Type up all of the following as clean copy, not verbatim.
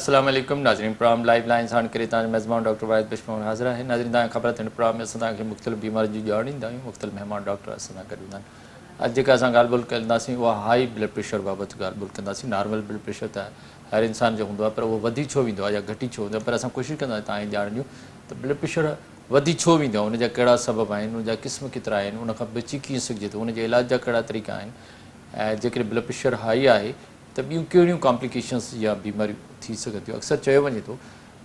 अस्सलाम वालेकुम नाज़रीन प्रोग्राम लाइव लाइन साण करे मेज़बान डॉक्टर वाहिद बिश्मोन हाज़िर है नाज़रीन तव्हां ख़बर थियण प्रोग्राम में असां तव्हांखे मुख़्तलिफ़ बीमारियुनि जी ॼाण ॾींदा आहियूं मुख़्तलिफ़ मेहमान डॉक्टर असां सां गॾु हूंदा आहिनि अॼु जेका असां ॻाल्हि ॿोल कंदासीं उहा हाई ब्लड प्रेशर बाबति ॻाल्हि ॿोल कंदासीं नॉर्मल ब्लड प्रेशर त हर इंसान जो हूंदो आहे पर उहो वधी छो वेंदो आहे या घटी छो वेंदो आहे पर असां कोशिशि कंदा आहियूं तव्हांखे ॼाण ॾियूं त ब्लड प्रेशर वधी छो वेंदो आहे उनजा कहिड़ा सबब आहिनि उनजा क़िस्म केतिरा आहिनि उनखां बची कीअं सघिजे थो उनजे इलाज जा कहिड़ा तरीक़ा आहिनि ऐं जेकॾहिं ब्लड प्रेशर हाई आहे त ॿियूं कहिड़ियूं कॉम्प्लिकेशन्स या बीमारियूं थी सघनि थियूं अक्सर चयो वञे थो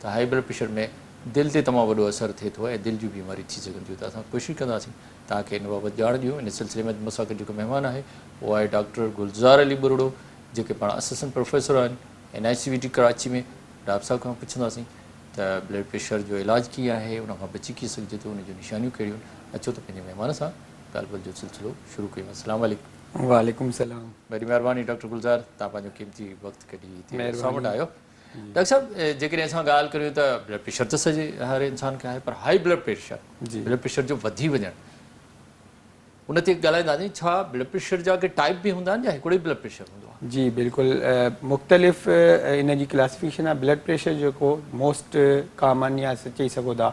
त हाई ब्लड प्रेशर में दिलि ते तमामु वॾो असरु थिए थो ऐं दिलि जूं बीमारियूं थी सघनि थियूं त असां कोशिशि कंदासीं तव्हांखे इन बाबति ॼाण ॾियूं इन सिलसिले में मूंसां गॾु जेको महिमान आहे उहो आहे डॉक्टर गुलज़ार अली बुरड़ो जेके पाण असिस्टेंट प्रोफेसर आहिनि NICVT कराची में डॉक्टर साहिब खां पुछंदासीं त ब्लड प्रेशर जो इलाजु कीअं आहे उनखां बची कीअं सघिजे थो उनजूं निशानियूं कहिड़ियूं आहिनि अचो त पंहिंजे महिमान सां ॻाल्हि ॿोल जो सिलसिलो शुरू कयूं अस्सलाम वालेकुम वालेकुम सलाम वॾी महिरबानी डॉक्टर गुलज़ार तव्हां पंहिंजो क़ीमती वक़्तु कढी असां वटि आयो डॉक्टर साहिबु जेकॾहिं असां ॻाल्हि करियूं त ब्लड प्रेशर त सॼे हर इंसान खे आहे पर हाई ब्लड प्रेशर जो वधी वञणु उन ते ॻाल्हाईंदासीं छा ब्लड प्रेशर जा के टाइप बि हूंदा आहिनि या हिकिड़ो ई ब्लड प्रेशर हूंदो आहे जी बिल्कुलु मुख़्तलिफ़ इन जी क्लासिफिकेशन आहे ब्लड प्रेशर जेको मोस्ट कॉमन या चई सघो था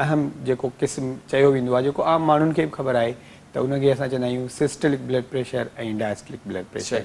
अहम जेको क़िस्म चयो वेंदो आहे जेको आम माण्हुनि खे बि ख़बर आहे त उनखे असां चवंदा आहियूं सिस्टलिक ब्लड प्रेशर ऐं डायस्टलिक ब्लड प्रेशर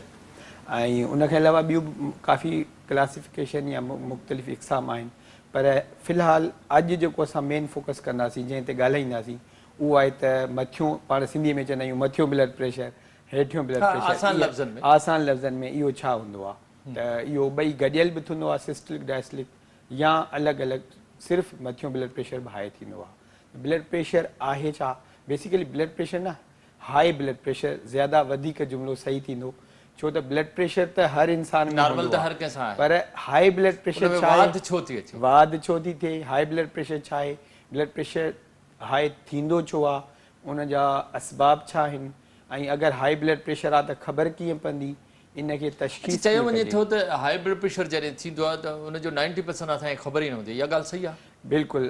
ऐं उनखे अलावा ॿियूं काफ़ी क्लासिफिकेशन या मुख़्तलिफ़ इक़साम आहिनि पर फ़िलहालु अॼु जेको असां मेन फोकस कंदासीं जंहिं ते ॻाल्हाईंदासीं उहो आहे त मथियों पाण सिंधीअ में चवंदा आहियूं मथियों ब्लड प्रेशर हेठियों ब्लड प्रेशर आसान लफ़्ज़नि में इहो छा हूंदो आहे त इहो ॿई गॾियल बि थींदो आहे सिस्टलिक डायस्टलिक या अलॻि अलॻि सिर्फ़ु मथियों ब्लड प्रेशर बि हाई थींदो आहे ब्लड प्रेशर आहे छा बेसिकली ब्लड प्रेशर न हाई ब्लड प्रेशर ज़्यादा वधीक जुमिलो सही थींदो छो त ब्लड प्रेशर त हर इंसान में नॉर्मल त हर कंहिंसां आहे पर हाई ब्लड प्रेशर छा वाध छो थी अचे वाध छो थी थिए हाई ब्लड प्रेशर छा आहे ब्लड प्रेशर हाई थींदो छो आहे उन जा असबाब छा आहिनि ऐं अगरि हाई ब्लड प्रेशर आहे त ख़बर कीअं पवंदी इनखे तशख़ीस चयो वञे थो त हाई ब्लड प्रेशर जॾहिं थींदो आहे त उनजो 90% असांखे ख़बर ई न हूंदी इहा ॻाल्हि सही आहे बिल्कुलु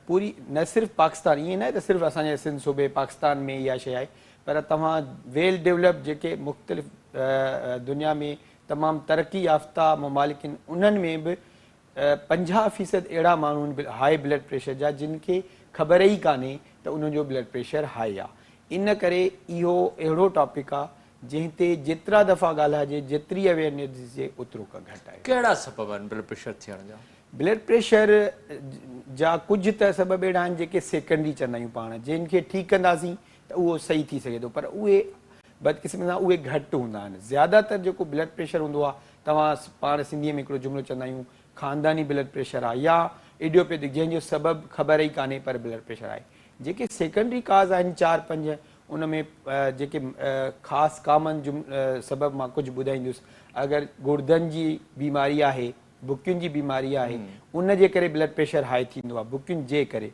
पूरी न सिर्फ़ु पाकिस्तान ईअं न आहे त सिर्फ़ु असांजे सिंध सूबे पाकिस्तान में इहा शइ आहे पर तव्हां वेल डेवलप जेके मुख़्तलिफ़ दुनिया में तमामु तरक़ी याफ़्ता ममालिक आहिनि उन्हनि में बि 50% अहिड़ा माण्हू आहिनि हाई ब्लड प्रेशर जा जिन खे ख़बर ई कान्हे त उन्हनि जो ब्लड प्रेशर हाई आहे इन करे इहो अहिड़ो टॉपिक आहे जंहिं ते जेतिरा दफ़ा ॻाल्हाइजे जेतिरी अवेयरनेस ॾिजे ओतिरो का घटि आहे कहिड़ा सबब आहिनि ब्लड प्रेशर थियण जा ब्लड प्रेशर जा कुझु त सबब अहिड़ा आहिनि जेके सेकेंडरी चवंदा आहियूं पाण जिन खे ठीकु कंदासीं त उहो सही थी सघे थो पर उहे बदकिस्मती सां उहे घटि हूंदा आहिनि ज़्यादातर जेको ब्लड प्रेशर हूंदो आहे तव्हां पाण सिंधीअ में हिकिड़ो जुमिलो चवंदा आहियूं ख़ानदानी ब्लड प्रेशर आहे या इडियोपैथिक जंहिंजो सबबु ख़बर ई कान्हे पर ब्लड प्रेशर आहे जेके सेकेंडरी काज़ आहिनि 4-5 उन में जेके ख़ासि कॉमन सबबु मां कुझु ॿुधाईंदुसि अगरि गुर्दनि जी बीमारी आहे बुकियुनि जी बीमारी आहे उन जे करे ब्लड प्रेशर हाई थींदो आहे बुकियुनि जे करे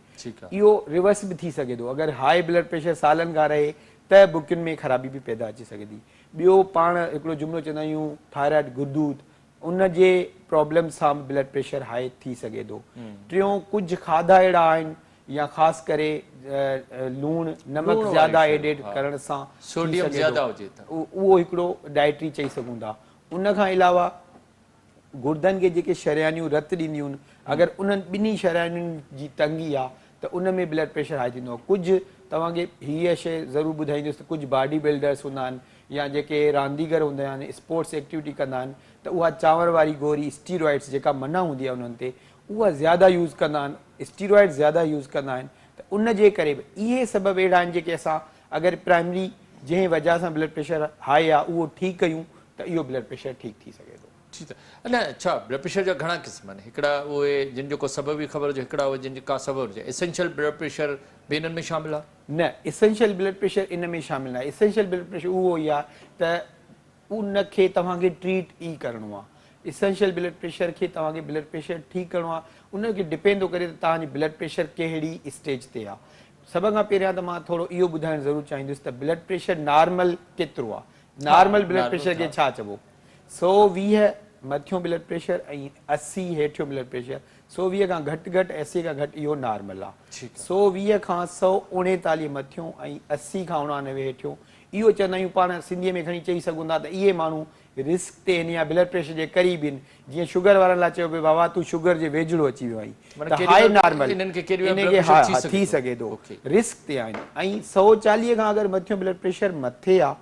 इहो रिवर्स बि थी सघे थो अगरि हाई ब्लड प्रेशर सालनि खां रहे त बुकियुनि में ख़राबी बि पैदा अची सघे थी ॿियो पाण हिकिड़ो जुमिलो चवंदा आहियूं थायराइड गुर्दूद उन जे प्रॉब्लम सां बि ब्लड प्रेशर हाई थी सघे थो टियों कुझु खाधा अहिड़ा आहिनि या ख़ासि करे लूणु नमक ज़्यादा एडेड करण सां सोडियम ज़्यादा हुजे त उहो हिकिड़ो डाइटरी चई सघूं था उन खां अलावा गुर्दनि खे जेके शरियानियूं रत ॾींदियूं आहिनि अगरि उन्हनि ॿिन्ही शरियानियुनि जी तंगी आहे त उन में ब्लड प्रेशर हाई थींदो आहे कुझु तव्हांखे हीअ शइ ज़रूरु ॿुधाईंदुसि त कुझु बॉडी बिल्डर्स हूंदा आहिनि या जेके रांदीगर हूंदा आहिनि स्पोर्ट्स एक्टिविटी कंदा आहिनि त उहा चांवर वारी गोरी स्टीरॉइड्स जेका मना हूंदी आहे उन्हनि ते उहा ज़्यादा यूज़ कंदा आहिनि स्टीरॉइड्स ज़्यादा यूज़ कंदा आहिनि त उन जे करे बि इहे सबब अहिड़ा आहिनि जेके असां अगरि प्राइमरी जंहिं वजह सां ब्लड प्रेशर हाई आहे उहो ठीकु कयूं त इहो ब्लड प्रेशर ठीकु थी सघे थो ठीकु आहे न अच्छा ब्लड प्रेशर जा घणा क़िस्म आहिनि हिकिड़ा उहे जिन जो को सबब ई ख़बर हुजे हिकिड़ा उहे जिन का सबब हुजे एसेंशियल ब्लड प्रेशर बि इन्हनि में शामिल आहे न एसेंशियल ब्लड प्रेशर इन में शामिल न आहे एसेंशियल ब्लड प्रेशर उहो ई आहे त उनखे तव्हांखे ट्रीट ई करिणो आहे एसेंशियल ब्लड प्रेशर खे तव्हांखे ब्लड प्रेशर ठीकु करिणो आहे उनखे डिपेंड थो करे त तव्हांजी ब्लड प्रेशर कहिड़ी स्टेज ते आहे सभ खां पहिरियां त मां थोरो इहो ॿुधाइणु ज़रूरु चाहींदुसि त ब्लड प्रेशर नॉर्मल केतिरो आहे नॉर्मल ब्लड प्रेशर खे छा चइबो 120 मथियों ब्लड प्रेशर ऐं 80 हेठियों ब्लड प्रेशर 120 खां घटि 80 खां घटि इहो नॉर्मल आहे 120 खां 139 मथियों ऐं 80 खां 89 हेठियों इहो चवंदा आहियूं पाण सिंधीअ में खणी चई सघूं था त इहे माण्हू रिस्क ते आहिनि या ब्लड प्रेशर जे क़रीब आहिनि, जीअं शुगर वारनि लाइ चयो पियो बाबा तूं शुगर जे वेझड़ो अची वियो आहीं, माना त केॾी हाई महिल नॉर्मल इन्हनि खे केॾी महिल इनखे blood हा pressure थी सघे थो, ओके। रिस्क ते आहिनि। ऐं 140 खां अगरि मथियो ब्लड प्रेशर मथे आहे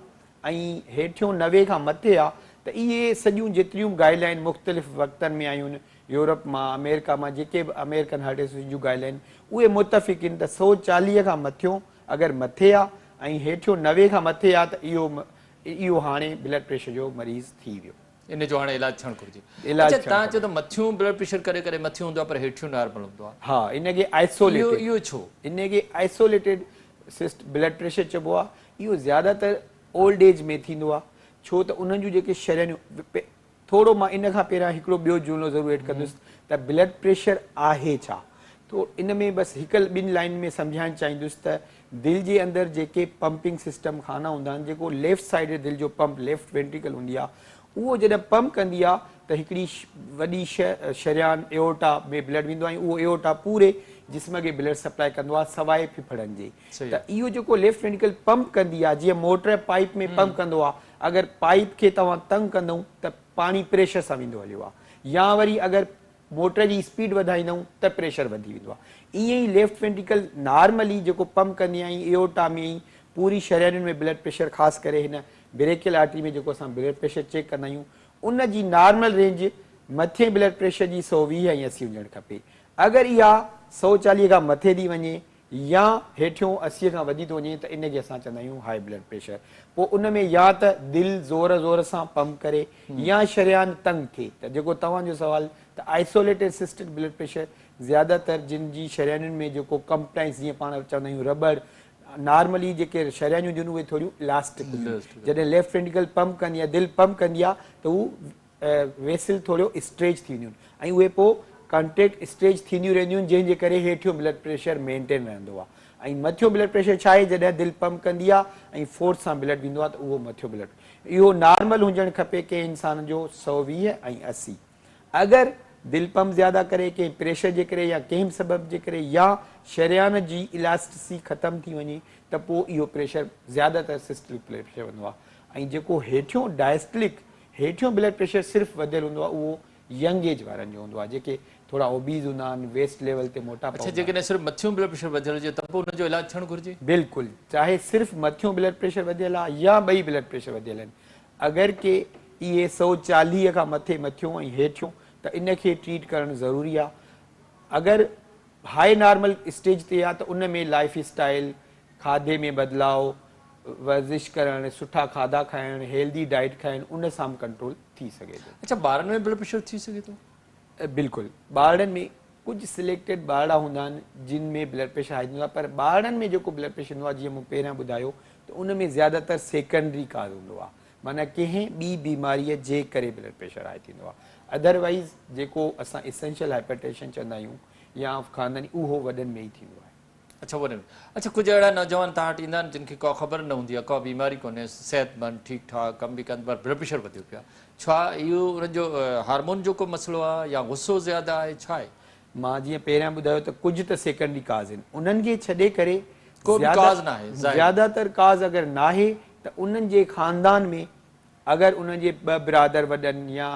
ऐं हेठियों 90 खां मथे आहे, त इहे सॼियूं जेतिरियूं गाइडलाइन मुख़्तलिफ़ वक़्तनि में आयूं आहिनि, यूरोप मां, अमेरिका मां, जेके बि अमेरिकन हार्ट एसोसिएशन जूं गाइडलाइन उहे मुतफ़िक़ आहिनि त 140 खां मथियों अगरि मथे आहे ऐं हेठियों 90 खां मथे आहे त इहो हाणे ब्लड प्रेशर जो मरीज़ थी वियो, इन जो हाणे इलाजु थियणु घुरिजे। इलाजु अच्छा, थियणु तव्हां चओ खपे। त मथियूं ब्लड प्रेशर करे करे मथियूं हूंदो आहे पर हेठियूं नॉर्मल हूंदो आहे, हा, इनखे आइसोलेटेड, इहो छो? इनखे आइसोलेटेड ब्लड प्रेशर चइबो आहे। इहो ज़्यादातर ओल्ड एज में थींदो आहे, छो त उन्हनि जूं जेके शरीरियूं, थोरो मां इन खां पहिरियां हिकिड़ो ॿियो जुमिलो ज़रूरु एड कंदुसि त ब्लड प्रेशर आहे छा। तो इन में बसि हिकु ॿिनि लाइन में सम्झाइणु चाहींदुसि त दिलि जे अंदरि जेके पंपिंग सिस्टम खाना हूंदा आहिनि, जेको लेफ्ट साइड दिलि जो पंप लेफ्ट वेंट्रिकल हूंदी आहे, उहो जॾहिं पंप कंदी आहे त हिकिड़ी वॾी शरियान एओर्टा में ब्लड वेंदो आहे ऐं उहो एओर्टा पूरे जिस्म खे ब्लड सप्लाई कंदो आहे सवाइ फिफड़नि जे। त इहो जेको लेफ्ट वेंट्रिकल पंप कंदी आहे, जीअं मोटर पाइप में पंप कंदो आहे, अगरि पाइप खे तव्हां तंग कंदव त पाणी प्रेशर सां वेंदो हलियो आहे, या वरी अगरि मोटर जी स्पीड वधाईंदऊं त प्रेशर वधी वेंदो आहे। ईअं ई लेफ्ट वेंट्रिकल नॉर्मली जेको पंप कंदी आहे एओर्टा में ई पूरी शरीरुनि में ब्लड प्रेशर, ख़ासि करे हिन ब्रेकियल आर्टरी में जेको असां ब्लड प्रेशर चेक कंदा आहियूं, उन जी नॉर्मल रेंज मथे ब्लड प्रेशर जी 120 ऐं 80 हुजणु खपे। अगरि इहा 140 खां मथे थी वञे या हेठियों 80 खां वधी थो वञे त इनखे असां चवंदा आहियूं हाई ब्लड प्रेशर। पोइ उन में या त दिलि ज़ोर ज़ोर सां पंप करे या शरियान तंग थिए। त जेको तव्हांजो सुवालु त आइसोलेटेड सिस्टिक ब्लड प्रेशर ज़्यादातर जिन जी शरियानुनि में जेको कंप्लाइंस, जीअं पाण चवंदा आहियूं रबड़, नॉर्मली जेके शरियानियूं हुजनि उहे थोरियूं इलास्टिक हुजनि, जॾहिं लेफ्ट वेंट्रिकल पंप कंदी आहे, दिलि पंप कंदी आहे त हू वेसल थोरो स्ट्रेच थींदियूं आहिनि ऐं उहे पोइ कॉन्टेक्ट स्ट्रेच थींदियूं रहंदियूं आहिनि, जंहिंजे करे हेठियों ब्लड प्रेशर मेंटेन रहंदो आहे। ऐं मथियों ब्लड प्रेशर छा आहे, जॾहिं दिलि पंप कंदी आहे ऐं फोर्स सां ब्लड वेंदो आहे त उहो मथियों ब्लड, इहो नॉर्मल हुजणु खपे कंहिं इंसान जो 120 ऐं 80। अगरि दिलि पंप ज़्यादा करे कंहिं प्रेशर जे करे या कंहिं सबब जे करे या शरियान जी इलास्टिसिटी ख़तमु थी वञे त पोइ इहो प्रेशर ज़्यादातर सिस्टलिक ब्लड प्रेशर वञो आहे। ऐं जेको हेठियों डायस्टलिक, हेठियों ब्लड प्रेशर सिर्फ़ु वधियल हूंदो आहे, उहो यंग एज वारनि जो हूंदो आहे, जेके थोरा ओबीज़ हूंदा आहिनि, वेस्ट लेवल ते मोटापा। अच्छा, जेकॾहिं सिर्फ़ु मथियूं ब्लड प्रेशर वधियल हुजे त पोइ हुनजो इलाजु थियणु घुरिजे? बिल्कुलु, चाहे सिर्फ़ु मथियों ब्लड प्रेशर वधियल आहे या ॿई ब्लड प्रेशर वधियल आहिनि, अगरि के इहे 140 खां मथियों ऐं हेठियों, त इनखे ट्रीट करणु ज़रूरी आहे। अगरि हाई नॉर्मल स्टेज ते आहे त उन में लाइफ स्टाइल, खाधे में बदिलाव, वर्जिश करणु, सुठा खाधा खाइणु, हेल्दी डाइट खाइणु, उन सां बि कंट्रोल थी सघे थो। अच्छा, ॿारनि में ब्लड प्रेशर थी सघे थो? बिल्कुलु, ॿारनि में कुझु सिलेक्टेड ॿार हूंदा आहिनि जिन में ब्लड प्रेशर हाई हूंदो आहे, पर ॿारनि में जेको ब्लड प्रेशर हूंदो आहे, जीअं मूं पहिरियां ॿुधायो, त उन में ज़्यादातर सेकेंडरी काज़ हूंदो आहे, माना कंहिं ॿी बीमारीअ जे करे ब्लड प्रेशर हाई थींदो आहे। अदरवाइज़ जेको असां इसेंशियल हाइपरटेंशन चवंदा आहियूं या ख़ानदानी, उहो वॾनि में ई थींदो आहे। अच्छा, वॾनि में। अच्छा, कुझु अहिड़ा नौजवान तव्हां वटि ईंदा आहिनि जिन खे को ख़बर न हूंदी आहे, को बीमारी कोन्हे, सिहतमंद ठीकु ठाक कमु बि कनि, पर ब्लड प्रेशर वधियो पियो आहे, छा इहो उन्हनि जो हार्मोन जो को मसइलो आहे या गुस्सो ज़्यादा आहे, छा आहे? मां जीअं पहिरियां ॿुधायो त कुझु त सेकेंडरी काज़ आहिनि, उन्हनि खे छॾे करे को बि काज़ न आहे, ज़्यादातर काज़ अगरि न आहे त उन्हनि जे ख़ानदान में अगरि उन्हनि जे ॿ बिरादर वॾनि या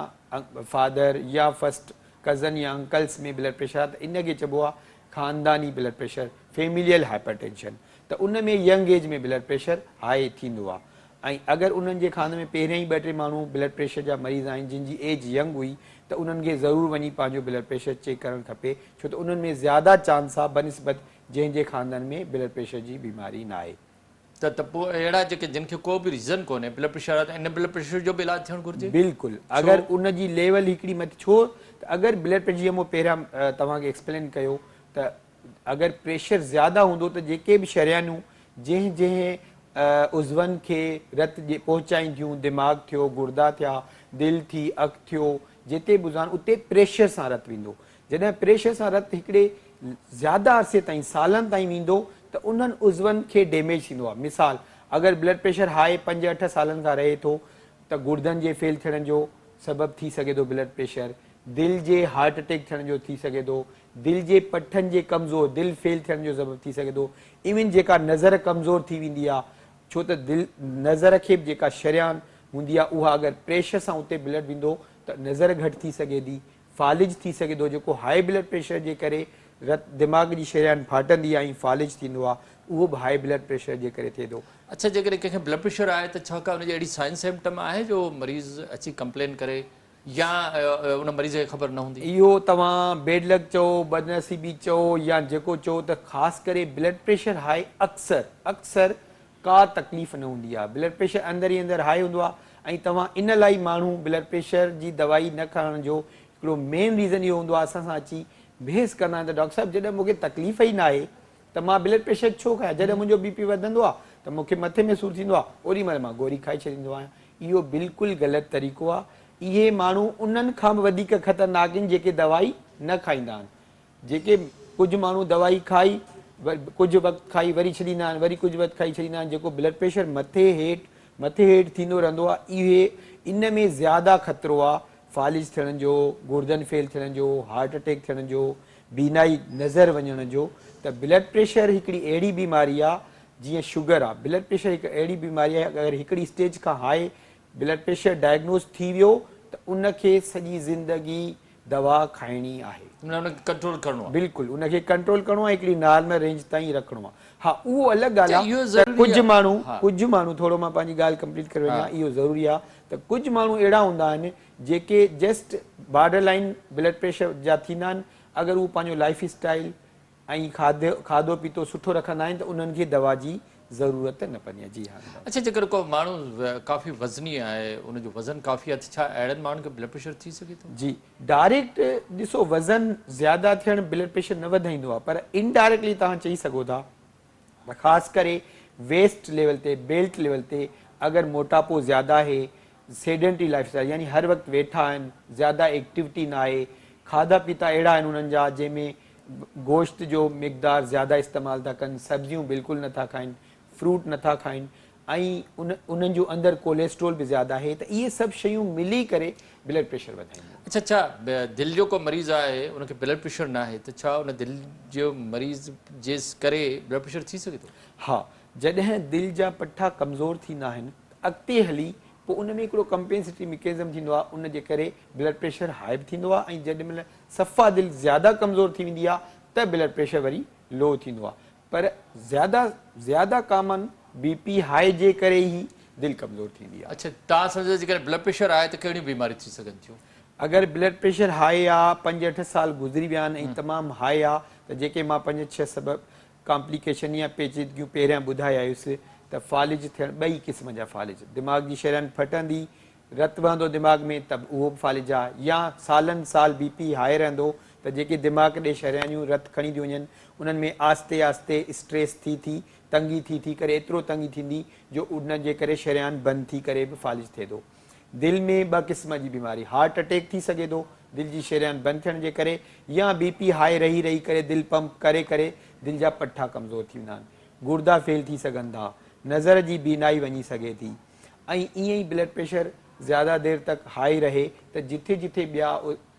फादर या फस्ट कज़न या अंकल्स में ब्लड प्रेशर आहे त इनखे चइबो आहे ख़ानदानी ब्लड प्रेशर, फेमिलियल हाइपरटेंशन। त उन में यंग एज में ब्लड प्रेशर हाई थींदो आहे। ऐं अगरि उन्हनि जे खाने में पहिरियां ई 2-3 माण्हू ब्लड प्रेशर जा मरीज़ आहिनि जिन जी एज यंग हुई, त उन्हनि खे ज़रूरु वञी पंहिंजो ब्लड प्रेशर चेक करणु खपे, छो त उन्हनि में ज़्यादा चांस आहे बनिस्बत जंहिंजे खानदान में ब्लड प्रेशर जी बीमारी न आहे। त पोइ अहिड़ा जेके जिन खे को बि रीज़न कोन्हे ब्लड प्रेशर आहे, त इन ब्लड प्रेशर जो बि इलाजु थियणु घुरिजे? बिल्कुलु, अगरि उन जी लेवल हिकिड़ी मथे, छो त अगरि ब्लड प्रेशर, जीअं मूं पहिरियां तव्हांखे एक्सप्लेन कयो, त अगरि प्रेशर ज़्यादा हूंदो त जेके बि शरियानूं जंहिं उज़वनि खे रत पहुचाईंदियूं, दिमाग़ थियो, गुर्दा थिया, दिलि थी, अखि थियो, जिते बि हुजनि उते प्रेशर सां रत वेंदो। जॾहिं प्रेशर सां रत हिकिड़े ज़्यादा अरसे ताईं, सालनि ताईं वेंदो त उन्हनि उज़वनि खे डैमेज थींदो आहे। मिसाल, अगरि ब्लड प्रेशर हाई 5-8 सालनि खां रहे थो त गुर्दनि जे फेल थियण जो सबबु थी सघे थो ब्लड प्रेशर, दिलि जे हार्ट अटैक थियण जो थी सघे थो, दिलि जे पठनि जे कमज़ोर, दिलि फेल थियण जो सबबु थी सघे थो, इवन जेका नज़र कमज़ोर थी वेंदी आहे, छो त दिलि नज़र खे बि जेका शरियान हूंदी आहे उहा अगरि प्रेशर सां उते ब्लड वेंदो त नज़र घटि थी सघे थी, फालिज थी सघे थो, जेको हाई ब्लड प्रेशर जे करे दिमाग़ जी शरियान फाटंदी आहे ऐं फालिज थींदो आहे, उहो बि हाई ब्लड प्रेशर जे करे थिए थो। अच्छा, जेकॾहिं कंहिंखे ब्लड प्रेशर आहे त छा का हुनजी अहिड़ी साइन सिम्टम आहे जो मरीज़ अची कंप्लेन करे या उन मरीज़ खे ख़बर न हूंदी? इहो तव्हां बेड लक चओ, बदनसीबी चओ या जेको चओ, त ख़ासि करे ब्लड प्रेशर हाई अक्सर का तकलीफ़ न हूंदी आहे। ब्लड प्रेशर अंदरि ई अंदरि हाई हूंदो आहे ऐं तव्हां इन लाइ माण्हू ब्लड प्रेशर जी दवाई न खणण जो हिकिड़ो मेन रीज़न इहो हूंदो आहे, असां सां अची बहस कंदा आहिनि त डॉक्टर साहिबु जॾहिं मूंखे तकलीफ़ ई न आहे त मां ब्लड प्रेशर छो खायां, जॾहिं मुंहिंजो बीपी वधंदो आहे त मूंखे मथे में सूरु थींदो आहे ओॾी महिल मां गोरी खाई छॾींदो आहियां। इहो बिल्कुलु ग़लति तरीक़ो आहे। इहे माण्हू उन्हनि खां बि वधीक ख़तरनाक आहिनि जेके दवाई न खाईंदा आहिनि। जेके कुझु माण्हू दवाई खाई कुझु वक़्तु खाई वरी छॾींदा आहिनि, वरी कुझु वक़्तु खाई छॾींदा आहिनि, जेको ब्लड प्रेशर मथे हेठि थींदो रहंदो आहे, इहे इन में ज़्यादा ख़तरो आहे फालिज थियण जो, गुर्दन फेल थियण जो, हार्ट अटैक थियण जो, बीनाई नज़र वञण जो। त ब्लड प्रेशर हिकिड़ी अहिड़ी बीमारी आहे जीअं शुगर आहे, ब्लड प्रेशर हिकु अहिड़ी बीमारी आहे अगरि हिकिड़ी स्टेज खां हाई ब्लड प्रेशर डायग्नोज थी वियो त उनखे सॼी ज़िंदगी दवा खाइणी आहे, कंट्रोल करणो आहे। बिल्कुलु उनखे कंट्रोल करणो आहे, हिकिड़ी नॉर्मल रेंज ताईं रखिणो आहे। हा, उहो अलॻि ॻाल्हि आहे त कुझु माण्हू थोरो मां पंहिंजी ॻाल्हि कंप्लीट करे वञा, इहो ज़रूरी आहे त कुझु माण्हू अहिड़ा हूंदा आहिनि जेके just border line blood pressure जा थींदा आहिनि। अगरि उहो पंहिंजो लाइफ स्टाइल ऐं खाधो पीतो सुठो रखंदा आहिनि त उन्हनि खे दवा जी ज़रूरत न पवंदी आहे। जी हा। अच्छा, जेकर को माण्हू काफ़ी वज़नी आहे, उनजो वज़न काफ़ी आहे, त छा अहिड़नि माण्हुनि खे ब्लड प्रेशर थी सघे थो? जी, डायरेक्ट ॾिसो वज़न ज़्यादा थियणु ब्लड प्रेशर न वधाईंदो आहे, पर इनडायरेक्टली तव्हां चई सघो था ख़ासि करे वेस्ट लेवल ते, बेल्ट लेवल ते अगरि मोटापो ज़्यादा आहे, सेडेंटरी लाइफ स्टाइल यानी हर वक़्तु वेठा आहिनि, ज़्यादा एक्टिविटी न आहे, खाधा पीता अहिड़ा आहिनि उन्हनि जा जंहिंमें गोश्त जो मिक़दार ज़्यादा इस्तेमालु था कनि, सब्जियूं बिल्कुलु नथा खाइनि, फ्रूट नथा खाइनि ऐं उन्हनि जो अंदरि कोलेस्ट्रोल बि ज़्यादा आहे, त इहे सभु शयूं मिली करे ब्लड प्रेशर वधाईंदियूं। अच्छा, छा दिलि जो को मरीज़ आहे उनखे ब्लड प्रेशर न आहे त छा उन दिलि जो मरीज़ जे करे ब्लड प्रेशर थी सघे थो? हा, जॾहिं दिलि जा पठा कमज़ोर थींदा आहिनि अॻिते हली पोइ उन में हिकिड़ो कंपेंसेटरी मैकेनिज़म थींदो आहे, उन जे करे ब्लड प्रेशर हाई बि थींदो आहे ऐं जेॾी महिल सफ़ा दिलि ज़्यादा कमज़ोर थी वेंदी आहे त ब्लड प्रेशर वरी लो थींदो आहे। पर ज़्यादा कॉमन बीपी हाई जे करे ई दिलि कमज़ोर थींदी आहे। अच्छा, तव्हां सम्झो जेकॾहिं ब्लड प्रेशर आहे त कहिड़ियूं बीमारियूं थी सघनि थियूं? अगरि ब्लड प्रेशर हाई आहे, 5-8 साल गुज़री विया आहिनि ऐं तमामु हाई आहे, त जेके मां 5-6 सबबु कॉम्प्लिकेशन या पेचीदगियूं पहिरियां ॿुधाया आयुसि त फालिज थियणु, ॿई क़िस्म जा फालिज, दिमाग़ जी शरियान फटंदी, रतु वहंदो दिमाग़ में त उहो बि फालिज आहे, या सालनि साल बीपी हाई रहंदो त जेके दिमाग़ ॾे शरियानियूं रतु खणी थियूं वञनि उन्हनि में आस्ते आस्ते स्ट्रेस थी तंगी थी करे एतिरो तंगी थींदी जो उन जे करे शरियान बंदि थी करे बि फालिज थिए थो। दिलि में 2 क़िस्म जी बीमारी, हार्ट अटैक थी सघे थो दिलि जी शरियान बंदि थियण जे करे, या बीपी हाई रही करे दिलि पंप करे दिलि जा पठा कमज़ोर थी वेंदा आहिनि, गुर्दा फेल थी सघनि था, नज़र जी बीनाई वञी सघे थी ऐं ईअं ई ब्लड प्रेशर ज़्यादा देरि तक हाई रहे त जिथे जिथे ॿिया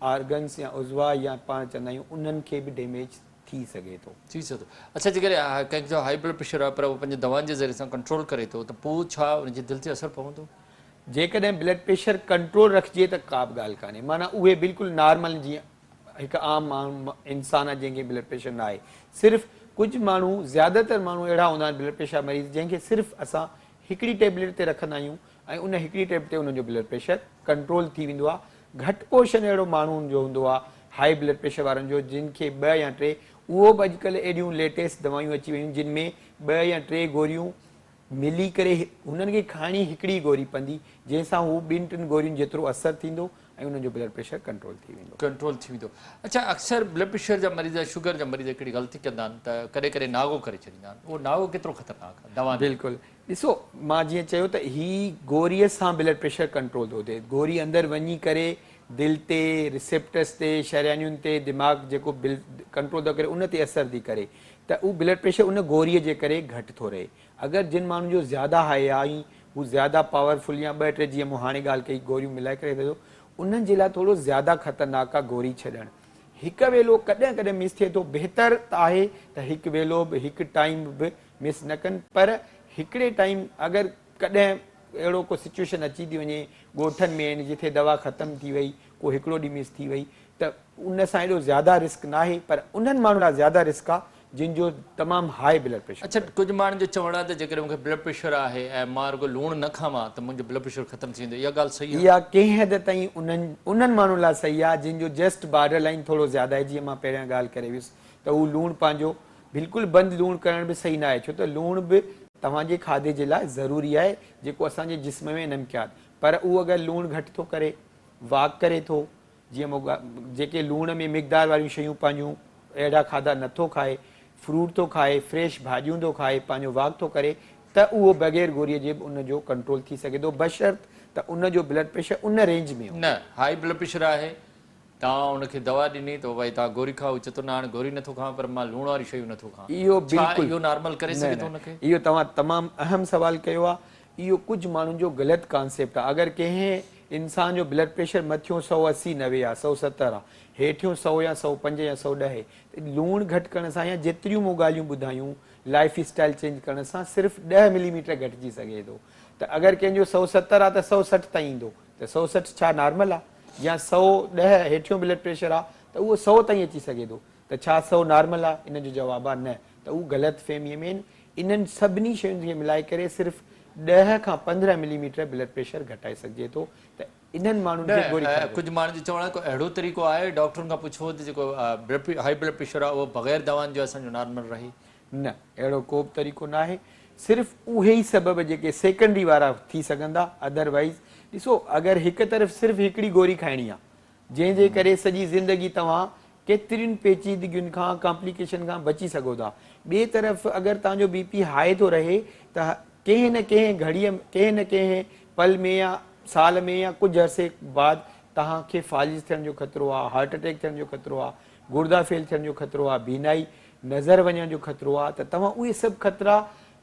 ऑर्गन्स या उज़वा या पाण चवंदा आहियूं उन्हनि खे बि डैमेज थी सघे थो। अच्छा, जेकॾहिं कंहिंजो हाई ब्लड प्रेशर आहे पर उहो पंहिंजे दवाउनि जे ज़रिए सां कंट्रोल करे थो त पोइ छा उनजी दिलि ते असरु पवंदो? जेकॾहिं ब्लड प्रेशर कंट्रोल रखिजे त का बि ॻाल्हि कान्हे, माना उहे बिल्कुलु नॉर्मल जीअं हिकु आम माण्हू इंसान आहे जंहिंखे ब्लड प्रेशर न आहे। सिर्फ़ु कुझु माण्हू, ज़्यादातर माण्हू अहिड़ा हूंदा आहिनि ब्लड प्रेशर मरीज़ जंहिंखे सिर्फ़ु असां हिकिड़ी टेबलेट ते रखंदा आहियूं ऐं उन हिकिड़ी टेबलेट ते उनजो ब्लड प्रेशर कंट्रोल थी वेंदो आहे। घटि पोर्शन अहिड़ो माण्हुनि जो हूंदो आहे हाई ब्लड प्रेशर वारनि जो जिन खे 2 या 3, उहो बि अॼुकल्ह एॾियूं लेटेस्ट दवायूं अची वियूं जिन में 2 या 3 गोरियूं मिली करे हुननि खे खाइणी हिकिड़ी गोरी पवंदी जंहिंसां हू 2-3 गोरियुनि जेतिरो असरु थींदो ऐं उन्हनि जो ब्लड प्रेशर कंट्रोल थी वेंदो। अच्छा, अक्सर ब्लड प्रेशर जा मरीज़, शुगर जा मरीज़ हिकिड़ी ग़लती कंदा आहिनि त कॾहिं नागो करे छॾींदा आहिनि। उहो नागो केतिरो ख़तरनाक आहे दवा? बिल्कुलु, ॾिसो मां जीअं चयो त ही गोरीअ सां ब्लड प्रेशर कंट्रोल थो थिए। गोरी अंदरि वञी करे दिलि ते, रिसेप्टर्स ते, शरियानियुनि ते, दिमाग़ जेको कंट्रोल थो करे उन ते असरु थी करे त उहो ब्लड प्रेशर उन गोरीअ जे करे घटि थो रहे। अगरि जिन माण्हुनि जो ज़्यादा हाई आहे ऐं हू ज़्यादा पावरफुल या 2-3 जीअं मूं हाणे ॻाल्हि कई गोरियूं मिलाए करे थिए थो, उन्हनि जे लाइ थोरो ज़्यादा ख़तरनाक आहे गोरी छॾणु। हिकु वेलो कॾहिं मिस थिए थो, बहितर त आहे त हिकु वेलो बि हिकु टाइम बि मिस न कनि, पर हिकिड़े टाइम अगरि कॾहिं अहिड़ो को सिचुएशन अची थी वञे ॻोठनि में आहिनि जिथे दवा ख़तमु थी वई को हिकिड़ो ॾींहुं मिस थी वई त उन सां एॾो ज़्यादा रिस्क न आहे पर उन्हनि माण्हुनि लाइ ज़्यादा रिस्क आहे जिन जो तमामु हाई ब्लड प्रेशर। अच्छा कुझु माण्हुनि जो चवणु आहे त जेकॾहिं मूंखे ब्लड प्रेशर आहे ऐं मां रुॻो लूणु न खावां त मुंहिंजो ब्लड प्रेशर ख़तमु थी वेंदो, इहा ॻाल्हि सही आहे? इहा कंहिं हद ताईं उन्हनि माण्हुनि लाइ सही आहे जिन जो जस्ट बॉर्डर लाइन थोरो ज़्यादा आहे। जीअं मां पहिरियां ॻाल्हि करे वियुसि त उहो लूणु पंहिंजो बिल्कुलु बंदि लूणु करण बि सही न आहे छो त लूणु बि तव्हांजे खाधे जे लाइ ज़रूरी आहे जेको असांजे जिस्म में नमकियात, पर उहो अगरि लूणु घटि थो करे वाक करे थो जीअं जेके लूण में मिक़दार वारियूं शयूं पंहिंजूं अहिड़ा खाधा नथो खाए, फ्रूट थो खाए, फ्रेश भाॼियूं थो खाए, पंहिंजो वाक थो करे त उहो बग़ैर गोरीअ जे बि उनजो कंट्रोल थी सघे थो बशर्त त उनजो ब्लड प्रेशर उन रेंज में न हाई ब्लड प्रेशर आहे तव्हां उनखे दवा ॾिनी त भई तव्हां गोरी खाओ, चए थो न हाणे गोरी नथो खावां पर मां लूण वारी शयूं नथो खावां, इहो बिल्कुलु इहो नॉर्मल करे सघे थो उनखे? इहो तव्हां तमामु अहम सुवाल कयो आहे। इहो कुझु माण्हुनि जो ग़लति कॉन्सेप्ट आहे। अगरि कंहिं इंसान जो ब्लड प्रेशर मथियों 180 90 आहे 170 आहे हेठियों 100 या 105 या 110 लूणु घटि करण सां या जेतिरियूं मूं ॻाल्हियूं ॿुधायूं लाइफ स्टाइल चेंज करण सां सिर्फ़ु 10 मिलीमीटर घटिजी सघे थो। त अगरि कंहिंजो 170 आहे त 160 ताईं ईंदो त 160 छा नॉर्मल आहे या 110 हेठियों ब्लड प्रेशर आहे त उहो 100 ताईं अची सघे थो त छा 100 नॉर्मल आहे? इन जो जवाबु आहे न। त उहो ग़लति फ़हमीअ में आहिनि। इन्हनि सभिनी शयुनि खे मिलाए करे सिर्फ़ु 10 खां 15 मिलीमीटर ब्लड प्रेशर घटाए सघिजे थो त इन्हनि माण्हुनि खे गोरी कुझु माण्हुनि जो चवणु आहे को अहिड़ो तरीक़ो आहे डॉक्टरनि खां पुछो त जेको हाई ब्लड प्रेशर आहे उहो बग़ैर दवाउनि जो असांजो नॉर्मल रहे? न, अहिड़ो को बि तरीक़ो न आहे। सिर्फ़ु उहे ई सबब जेके सेकेंडरी वारा थी सघंदा, अदरवाइज़ ॾिसो अगरि हिकु तरफ़ सिर्फ़ु हिकिड़ी गोरी खाइणी आहे जंहिंजे करे सॼी ज़िंदगी तव्हां केतिरियुनि पेचीदगियुनि खां कॉम्प्लिकेशन खां बची सघो था, ॿिए तरफ़ अगरि तव्हांजो बीपी हाई थो रहे त कंहिं न कंहिं घड़ीअ कंहिं न कंहिं पल में या साल में या कुझु अरसे बाद तव्हांखे फालिज थियण जो ख़तरो आहे, हार्ट अटैक थियण जो ख़तरो आहे, गुर्दा फेल थियण जो ख़तरो आहे, बीनाई नज़र वञण जो ख़तरो आहे। त तव्हां उहे सभु ख़तरा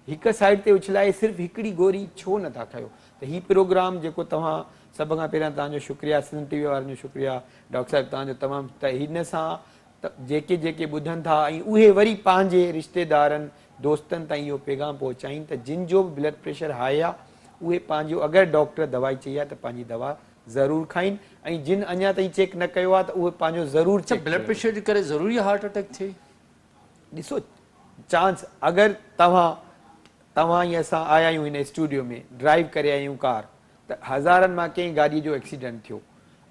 हिकु साइड ते उछलाए सिर्फ़ु हिकिड़ी गोरी छो नथा खयो? त हीउ प्रोग्राम जेको तव्हां सभ खां पहिरियां तव्हांजो शुक्रिया, सिंध टीवी वारनि जो शुक्रिया, डॉक्टर साहिबु तव्हांजो तमामु त हिन सां त जेके जेके ॿुधनि था ऐं उहे वरी पंहिंजे रिश्तेदारनि दोस्तनि ताईं इहो पैगाम पहुचाइनि त जिन जो बि ब्लड प्रेशर हाई आहे उहे पंहिंजो अगरि डॉक्टर दवाई चई आहे त पंहिंजी दवा ज़रूरु खाइनि ऐं जिन अञा ताईं चेक न कयो आहे त उहे पंहिंजो ज़रूरु चेक। ब्लड प्रेशर जे करे ज़रूरी हार्ट अटैक थिए? ॾिसो चांस अगरि तव्हां या असां आया आहियूं हिन स्टूडियो में ड्राइव करे आया आहियूं कार त हज़ारनि मां कंहिं गाॾीअ जो एक्सीडेंट थियो,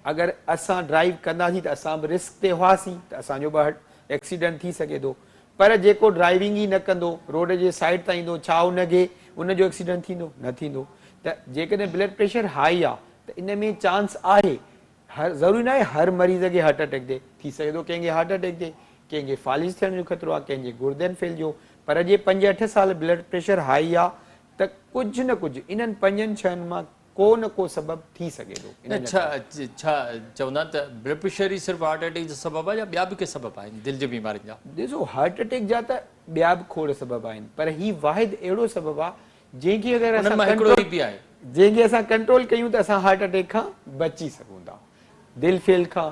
अगरि असां ड्राइव कंदासीं त असां बि रिस्क ते हुआसीं त असांजो बि एक्सीडेंट थी सघे थो, पर जेको ड्राइविंग ई न कंदो रोड जे साइड तां ईंदो छा उनखे उनजो एक्सीडेंट थींदो? न थींदो। त जेकॾहिं ब्लड प्रेशर हाई आहे त इन में चांस आहे, ज़रूरी न आहे हर मरीज़ खे हार्ट अटैक थी सघे थो, कंहिंखे हार्ट अटैक थिए, कंहिंखे फालिज थियण जो ख़तरो आहे, कंहिंजे गुर्दनि फेल जो, पर जे 5-8 साल ब्लड प्रेशर हाई आहे त कुझु न कुझु इन्हनि 5-6 मां को न को सबबु थी सघे थो। छा चवंदा त ब्लड प्रेशर ई सिर्फ़ु हार्ट अटैक जो सबबु आहे या ॿिया बि के सबब आहिनि दिलि जी बीमारियुनि जा? ॾिसो हार्ट अटैक जा त ॿिया बि खोड़ सबबु आहिनि पर हीउ वाहिद अहिड़ो सबबु आहे जंहिंखे अगरि असां कंट्रोल कयूं त असां हार्ट अटैक खां बची सघूं था, दिलि फेल खां,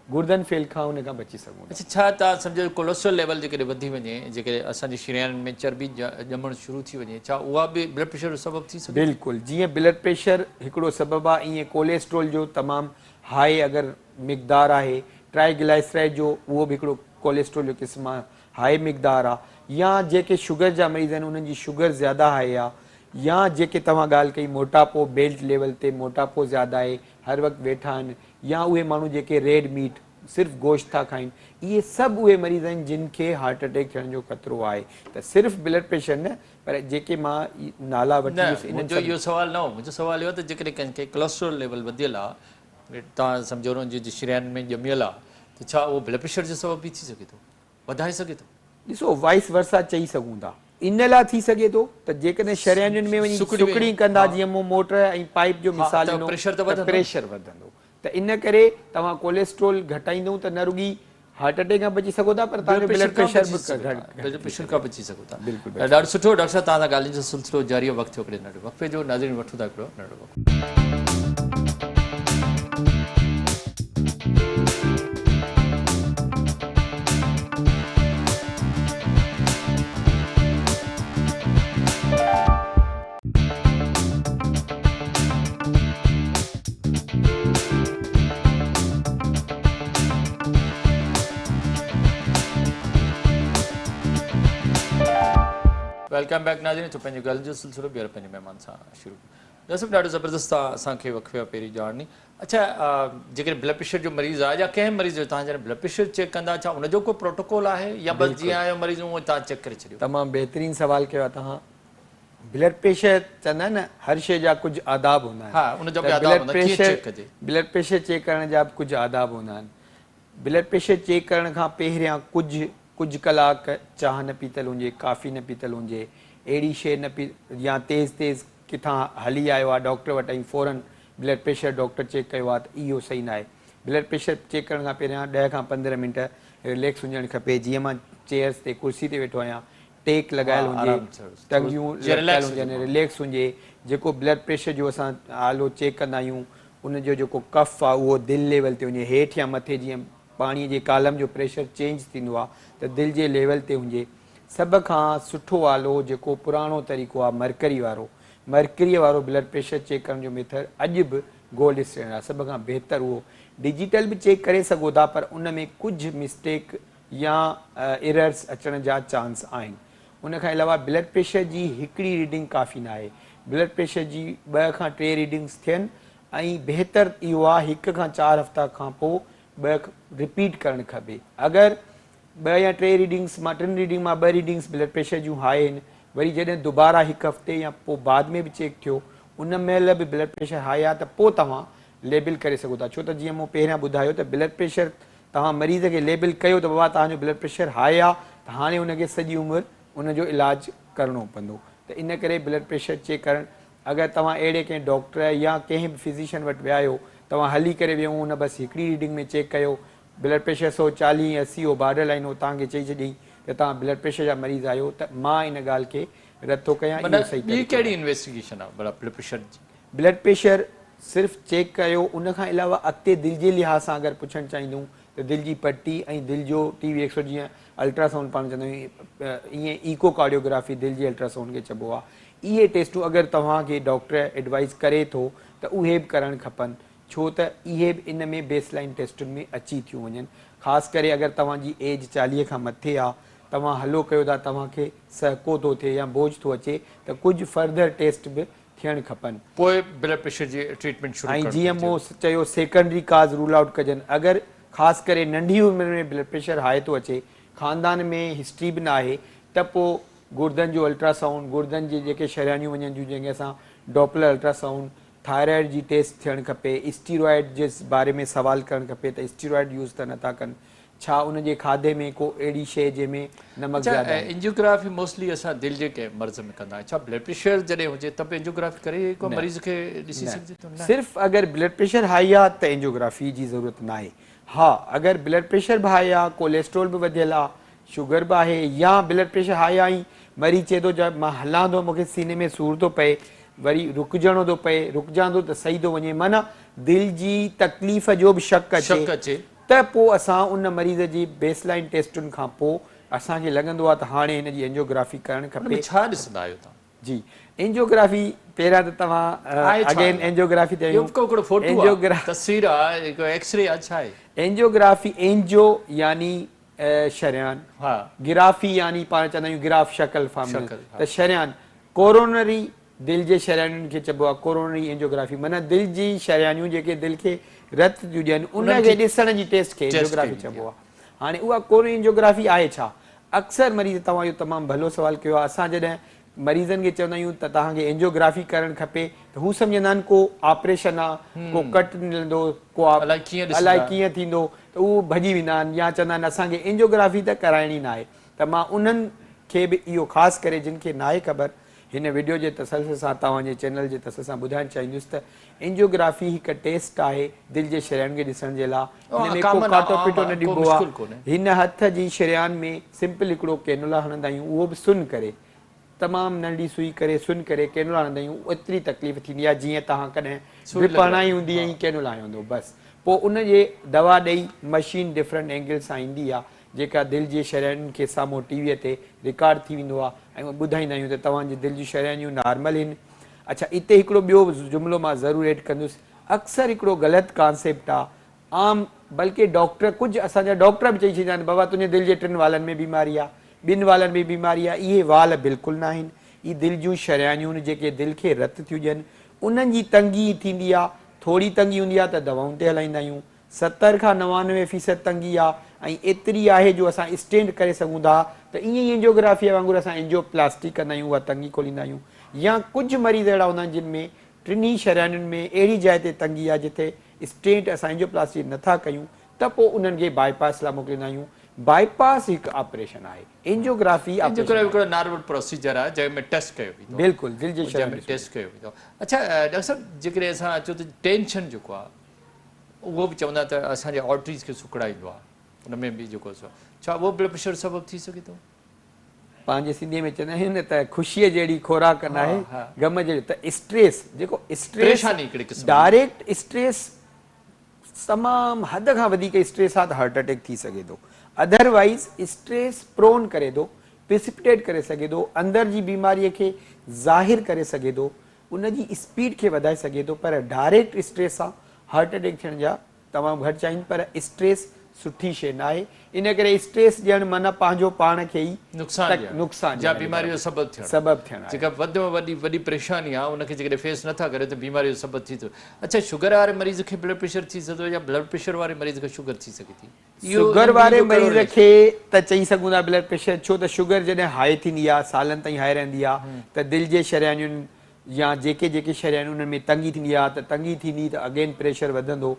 गुर्दनि फेल खां उन खां बची सघूं। अच्छा, छा तव्हां सम्झो कोलेस्ट्रॉल लेवल जेकॾहिं वधी वञे, जेकॾहिं असांजी शरीरनि में चर्बी ॼमणु शुरू थी वञे, छा उहा बि ब्लड प्रेशर जो सबबु थी सघे? बिल्कुलु, जीअं ब्लड प्रेशर हिकिड़ो सबबु आहे ईअं कोलेस्ट्रॉल जो तमामु हाई अगरि मिक़दार आहे, ट्राइग्लाइसराइड जो उहो बि हिकिड़ो कोलेस्ट्रॉल जो क़िस्म आहे, हाई मिक़दार आहे, या जेके शुगर जा मरीज़ आहिनि उन्हनि जी शुगर ज़्यादा हाई आहे, या जेके तव्हां ॻाल्हि कई मोटापो बेल्ट लेवल ते मोटापो ज़्यादा आहे, हर वक़्तु वेठा आहिनि, या उहे माण्हू जेके रेड मीट सिर्फ़ु गोश्त था खाइनि, इहे सभु उहे मरीज़ आहिनि जिन खे हार्ट अटैक थियण जो ख़तरो आहे। त सिर्फ़ु ब्लड प्रेशर न पर जेके मां नाला वठी मुंहिंजो इहो सुवालु न हो, मुंहिंजो सुवालु इहो आहे त जेकॾहिं कंहिंखे कोलेस्ट्रॉल लेवल वधियल आहे, तव्हां सम्झो हुननि जी शरीरनि में ॼमियल आहे, त छा उहो ब्लड प्रेशर जो सबबु बि थी सघे थो, वधाए सघे थो? ॾिसो वाइस वर्सा चई सघूं था, इन लाइ थी सघे थो त जेकॾहिं शरियानुनि में वञी सुकड़ी कंदा, जीअं मूं मोटर ऐं पाइप जो मिसाल ॾिनो, प्रेशर वधंदो, त इन करे तव्हां कोलेस्ट्रॉल घटाईंदो त न रुॻी हार्ट अटैक खां बची सघो था पर तव्हांजो ब्लड प्रेशर खां बची सघो था। बिल्कुलु ॾाढो सुठो। डॉक्टर साहिबु तव्हां सां ॻाल्हियुनि जो सिलसिलो जारी वक़्तु थियो हिकिड़े नंढे वक़्फ़े जो, नाज़रीन वठूं था हिकिड़ो नंढो वक़्तु। वेलकम बैक नाज़रीन। तो पंहिंजी ॻाल्हि जो सिलसिलो ॿीहर पंहिंजे महिमान सां शुरू। जैसे ॾाढो ज़बरदस्त असांखे वक़्फ़े पहिरीं ॼाणनी। अच्छा, जेकॾहिं ब्लड प्रेशर जो मरीज़ आहे या कंहिं मरीज़ जो तव्हां जॾहिं ब्लड प्रेशर चेक कंदा, छा उनजो को प्रोटोकॉल आहे या बसि जीअं आयो मरीज़ उहो तव्हां चेक करे छॾियो? तमामु बहितरीनु सवाल कयो आहे तव्हां। ब्लड प्रेशर चवंदा आहिनि न, हर शइ जा कुझु आदाब हूंदा आहिनि। हा, उनजो बि आदाब हूंदा, कीअं चेक कजे? ब्लड प्रेशर चेक करण जा बि कुझु आदाब हूंदा आहिनि। ब्लड प्रेशर चेक करण खां पहिरियां कुझु कलाक चांहि न पीतल हुजे, काफ़ी न पीतल हुजे, अहिड़ी शइ न पी या तेज़ किथां हली आयो आहे डॉक्टर वटि ऐं फ़ौरन ब्लड प्रेशर डॉक्टर चेक कयो आहे, त इहो सही न आहे। ब्लड प्रेशर चेक करण खां पहिरियां 10 खां 15 मिंट रिलैक्स हुजणु खपे। जीअं मां चेयर्स ते कुर्सी ते वेठो आहियां, टेक लॻायल हुजे, टंगियूं लटकियल हुजनि, रिलैक्स हुजे। जेको ब्लड प्रेशर जो असां आलो चेक कंदा आहियूं, उनजो जेको कफ आहे उहो दिलि लेवल ते हुजे, हेठि या मथे जीअं पाणीअ जे कालम जो प्रेशर चेंज थींदो आहे त दिलि जे लेवल ते हुजे। सभ खां सुठो आलो जेको पुराणो तरीक़ो आहे मरकरीअ वारो ब्लड प्रेशर चेक करण जो मेथड अॼु बि गोल्ड स्टैंडर्ड आहे। सभ खां बहितरु उहो। डिजिटल बि चेक करे सघो था, पर उन में कुझु मिस्टेक या एरर्स अचण जा चांस आहिनि। उन खां अलावा ब्लड प्रेशर जी हिकिड़ी रीडिंग काफ़ी न आहे। ब्लड प्रेशर जी 2 खां 3 रीडिंग्स थियनि ऐं बहितरु इहो आहे 1 खां 4 हफ़्ता खां पोइ 2 रिपीट करणु खपे। अगरि 2 या 3 रीडिंग्स मां 3 रीडिंग मां 2 रीडिंग्स ब्लड प्रेशर जूं हाई आहिनि, वरी जॾहिं दुबारा 1 हफ़्ते या पोइ बाद में बि चेक थियो, उन महिल बि ब्लड प्रेशर हाई आहे, त पोइ तव्हां लेबल करे सघो था। छो त जीअं मूं पहिरियां ॿुधायो त ब्लड प्रेशर तव्हां मरीज़ खे लेबल कयो त बाबा तव्हांजो ब्लड प्रेशर हाई आहे, त हाणे उनखे सॼी उमिरि उनजो इलाजु करिणो पवंदो। त इन करे ब्लड प्रेशर चेक करणु, अगरि तव्हां अहिड़े कंहिं डॉक्टर या कंहिं बि फिज़िशियन वटि विया आहियो, तव्हां हली करे वियो हुन बसि हिकिड़ी रीडिंग में चेक कयो, ब्लड प्रेशर 140 80 हो बॉर्डर लाइन हो तव्हांखे चई छॾियईं त तव्हां ब्लड प्रेशर जा मरीज़ आहियो, त मां इन ॻाल्हि खे रद्द थो कयां। इहो सही ॿी कहिड़ी इन्वेस्टिगेशन आहे ब्लड प्रेशर जी? ब्लड प्रेशर सिर्फ़ु चेक कयो, उन खां अलावा अॻिते दिलि जे लिहाज़ सां अगरि पुछणु चाहींदूं त दिलि जी पटी ऐं दिलि जो टीवी एक्सरे, जीअं अल्ट्रासाउंड पाण चवंदा आहियूं, ईअं इको कार्डियोग्राफी दिलि जे अल्ट्रासाउंड खे चइबो आहे। इहे टेस्टूं अगरि तव्हांखे डॉक्टर एडवाइस करे थो त उहे बि करणु खपनि, छो त इहे बि इन में बेसलाइन टेस्टुनि में अची थियूं वञनि। ख़ासि करे अगरि तव्हांजी एज 40 खां मथे आहे, तव्हां हलो कयो था, तव्हांखे सहको थो थिए या बोझ थो अचे, त कुझु फर्दर टेस्ट बि थियणु खपनि, पोइ ब्लड प्रेशर जी ट्रीटमेंट शुरू। ऐं जीअं मूं चयो सेकेंडरी काज़ रूल आउट कजनि। अगरि ख़ासि करे नंढी उमिरि में ब्लड प्रेशर हाई थो अचे, ख़ानदान में हिस्ट्री बि न आहे, त पोइ गुर्दनि जो अल्ट्रासाउंड, गुर्दनि जी जेके शरियानियूं वञनि जूं जंहिंखे असां डॉपलर अल्ट्रासाउंड, थायराइड जी टेस्ट थियणु खपे, स्टीरॉइड जे बारे में सवाल करणु खपे त स्टीरॉइड यूज़ त नथा कनि, छा उनजे खाधे में को अहिड़ी शइ जंहिंमें नमक ज़्यादा आहे। एंजियोग्राफी मोस्टली असां दिलि जे कंहिं मर्ज़ में कंदा आहियूं, छा ब्लड प्रेशर जॾहिं हुजे त बि एंजियोग्राफी करे को मरीज़ खे ॾिसी सघिजे थो? सिर्फ़ु अगरि ब्लड प्रेशर हाई आहे त एंजियोग्राफी जी ज़रूरत न आहे। हा, अगरि ब्लड प्रेशर बि हाई आहे, कोलेस्ट्रोल बि वधियल आहे, शुगर बि आहे, या ब्लड प्रेशर हाई आहे, मरीज़ चए थो जब मां हलां थो मूंखे सीने में सूर थो पए, वरी रुकजणो थो पए, रुकजांदो त सही थो वञे, माना दिलि जी तकलीफ़ जो बि शक अचे, त पोइ असां उन मरीज़ जी बेसलाइन टेस्टुनि खां पोइ असांखे लॻंदो आहे त हाणे हिन जी एंजियोग्राफी करणु खपे। छा ॾिसंदा आहियो तव्हां? जी, एंजियोग्राफी पहिरियां त तव्हां अगेन एंजियोग्राफी ते तस्वीर आहे, हिकु एक्सरे आहे, छा आहे एंजियोग्राफी? एंजियो यानी शरियान, गिराफी यानी पाण चवंदा आहियूं गिराफ शक्ल फार्म, त शरियान कोरोनरी दिलि जे शरियानुनि खे चइबो आहे कोरोनरी एंजियोग्राफी, माना दिलि जी शरियानियूं जेके दिलि खे रत थियूं ॾियनि उनखे ॾिसण जी टेस्ट खे एंजियोग्राफी चइबो आहे। हाणे उहा कोरोनरी एंजियोग्राफी आहे छा? अक्सर मरीज़, तव्हां इहो तमामु भलो सवाल कयो आहे। असां जॾहिं मरीज़नि खे चवंदा आहियूं त तव्हांखे एंजियोग्राफी करणु खपे, त हू सम्झंदा आहिनि को ऑपरेशन आहे, को कट मिलंदो, को अलाए कीअं थींदो, त उहो भॼी वेंदा आहिनि या चवंदा आहिनि असांखे एंजियोग्राफी त कराइणी न आहे। त मां उन्हनि खे बि इहो ख़ासि करे जिन खे न आहे ख़बर, हिन वीडियो जे तसलसल सां तव्हांजे चैनल जे तसलसल सां ॿुधाइणु चाहींदुसि त एंजियोग्राफी हिकु टेस्ट आहे दिलि जे शरियान खे ॾिसण जे लाइ। हिन में को काटो पीटो न ॾिबो आहे। हिन हथ जी शरियान में सिंपल हिकिड़ो कैनुला हणंदा आहियूं, उहो बि सुन करे, तमामु नंढी सुई करे सुन करे कैनुला हणंदा आहियूं। एतिरी तकलीफ़ थींदी आहे जीअं तव्हां कॾहिं ड्रिप हणाई हूंदी ऐं कैनुला हणंदो, बसि पोइ उनजे दवा ॾेई मशीन डिफरेंट एंगल सां ईंदी आहे, जेका दिलि जे शरियानुनि खे साम्हूं टीवीअ ते रिकॉर्ड थी वेंदो आहे, ऐं ॿुधाईंदा आहियूं त तव्हांजी दिलि जूं शरियानियूं नॉर्मल आहिनि। अच्छा, इते हिकिड़ो ॿियो जुमिलो मां ज़रूरु एड कंदुसि। अक्सर हिकिड़ो ग़लति कॉन्सेप्ट आहे आम, बल्कि डॉक्टर, कुझु असांजा डॉक्टर बि चई छॾींदा आहिनि बाबा तुंहिंजे दिलि जे 3 वालनि में बीमारी आहे, ॿिनि वालनि में बीमारी आहे, इहे वाल बिल्कुलु न आहिनि। इहे दिलि जूं शरियानियूं जेके दिलि खे रत थियूं ॾियनि उन्हनि जी तंगी थींदी आहे। थोरी तंगी हूंदी आहे त दवाउनि ते हलाईंदा आहियूं। 70 खां 99% तंगी आहे ऐं एतिरी आहे जो असां स्टेंड करे सघूं था त ईअं ई एंजियोग्राफीअ वांगुरु असां एंजियोप्लास्टी कंदा आहियूं, उहा तंगी खोलींदा आहियूं। या कुझु मरीज़ अहिड़ा हूंदा आहिनि जिन में टिनी शरियानियुनि में अहिड़ी जाइ ते तंगी आहे जिथे स्टेंट असां एंजियोप्लास्टी नथा कयूं त पोइ उन्हनि खे बाईपास लाइ मोकिलींदा आहियूं। बाईपास हिकु ऑपरेशन आहे, एंजियोग्राफी हिकिड़ो नॉर्मल प्रोसीजर आहे जंहिंमें टेस्ट कयो वेंदो। बिल्कुलु दिलि जे जंहिंमें टेस्ट कयो वेंदो। अच्छा डॉक्टर साहब, जेकॾहिं असां अचो त टेंशन जेको आहे उहो बि चवंदा त असांजे आर्टरीज़ खे सुकड़ाईंदो आहे, उन में बि जेको छा उहो ब्लड प्रेशर सबबु थी सघे थो? पंहिंजे सिंधीअ में चवंदा आहिनि त ख़ुशीअ जहिड़ी खोराक न आहे, ग़म जहिड़ी त स्ट्रेस, जेको स्ट्रेस डायरेक्ट स्ट्रेस तमामु हद खां वधीक स्ट्रेस आहे त हार्ट अटैक थी सघे थो। अदरवाइज़ स्ट्रेस प्रोन करे थो, प्रिसिपिटेट करे सघे थो, अंदरि जी बीमारीअ खे ज़ाहिर करे सघे थो, उन जी स्पीड खे वधाए सघे थो। पर डायरेक्ट स्ट्रेस सां हार्ट अटैक थियण जा तमामु घटि आहिनि। पर स्ट्रेस सुठी शइ न आहे, इन करे स्ट्रेस ॾियणु माना पंहिंजो पाण खे ई नुक़सान या बीमारी जो सबबु थियणु जेका वधि में वॾी परेशानी आहे उनखे जेकॾहिं फेस नथा करे त बीमारी जो सबबु थी थो। अच्छा, शुगर वारे मरीज़ खे ब्लड प्रेशर थी सघे या ब्लड प्रेशर वारे मरीज़ खे शुगर थी सघे थी? शुगर वारे मरीज़ खे त चई सघूं था ब्लड प्रेशर, छो त शुगर जॾहिं हाई थींदी आहे सालनि ताईं हाई रहंदी आहे त दिलि जे शरियानियुनि या जेके जेके शरियानियूं उन्हनि में तंगी थींदी आहे त तंगी थींदी त अगेन प्रेशर वधंदो,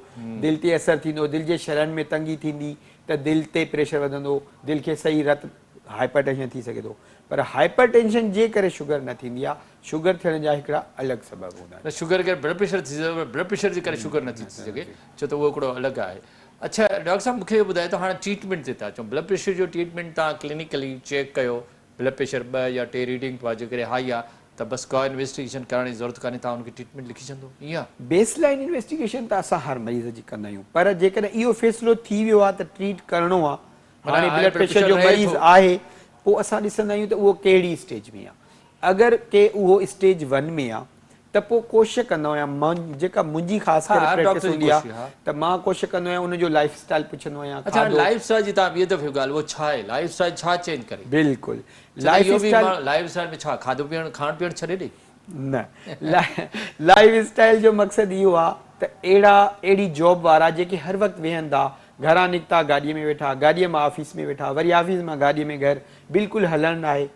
दिलि ते असरु थींदो, दिलि जे शरियानि में तंगी थींदी त दिलि ते प्रेशर वधंदो, दिलि खे सही रत हाइपर टेंशन थी सघे थो। पर हाइपर टेंशन जे करे शुगर न थींदी आहे, शुगर थियण जा हिकिड़ा अलॻि सबबु हूंदा आहिनि। शुगर करे ब्लड प्रेशर थी सघे, ब्लड प्रेशर जे करे शुगर नथी थी सघे, छो त उहो हिकिड़ो अलॻि आहे। अच्छा डॉक्टर साहब, मूंखे इहो ॿुधायो त हाणे ट्रीटमेंट ते था अचूं, ब्लड प्रेशर जो ट्रीटमेंट तव्हां क्लिनिकली चेक कयो, ब्लड प्रेशर 2 या 3 रीडिंग आहे जेकॾहिं हाई आहे त बसि का इन्वेस्टिगेशन करण जी ज़रूरत कान्हे, तव्हां हुनखे ट्रीटमेंट लिखी छॾंदो ईअं? बेसलाइन इन्वेस्टिगेशन त असां हर मरीज़ जी कंदा आहियूं, पर जेकॾहिं इहो फ़ैसिलो थी वियो आहे त ट्रीट करिणो आहे, हाणे ब्लड प्रेशर जो मरीज़ आहे, पोइ असां ॾिसंदा आहियूं त उहो कहिड़ी स्टेज में आहे। अगरि के उहो स्टेज 1 में आहे त पोइ कोशिशि कंदो आहियां, जेका मुंहिंजी ख़ासि करे प्रैक्टिस हूंदी आहे त मां कोशिशि कंदो आहियां उनजो लाइफ स्टाइल पुछंदो आहियां। अच्छा, लाइफ स्टाइल जी तव्हां ॿिए दफ़े ॻाल्हि, उहो छा आहे लाइफ स्टाइल, छा चेंज करे? बिल्कुलु लाइफ स्टाइल में छा खाधो पीअण खाइण पीअण छॾे ॾे? न, लाइफ स्टाइल जो मक़सदु इहो आहे त अहिड़ी जॉब वारा जेके हर वक़्तु वेहनि था, घरां निकिता गाॾीअ में वेठा, गाॾीअ मां ऑफिस में वेठा, वरी ऑफिस मां गाॾीअ में घर, बिल्कुलु हलणु आहे,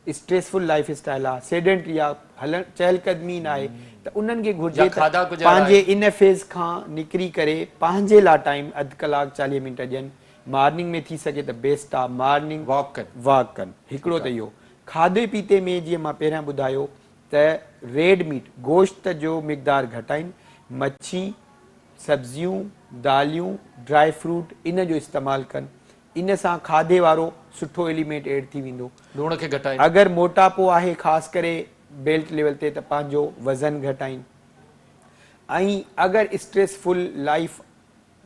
स्ट्रेसफुल लाइफ स्टाइल आहे, सेडेंटरी आहे, चहलकदमी न आहे, त उन्हनि खे घुर्जे पंहिंजे इन फेज़ खां निकिरी करे पंहिंजे लाइ टाइम अधु कलाकु 40 मिंट ॾियनि। मॉर्निंग में थी सघे त बेस्ट आहे मॉर्निंग वॉक कनि। हिकिड़ो त इहो खाधे पीते में जीअं मां पहिरियां ॿुधायो त रेड मीट गोश्त जो मिक़दार घटाइनि, मच्छी, सब्जियूं, दालियूं, ड्राई फ्रूट इन जो इस्तेमालु कनि, इन सां खाधे वारो सुठो एलिमेंट एड थी वेंदो। लूण खे घटाइनि। अगरि मोटापो आहे ख़ासि करे बेल्ट लेवल ते त पंहिंजो वज़न घटाइनि, ऐं अगरि स्ट्रेसफुल लाइफ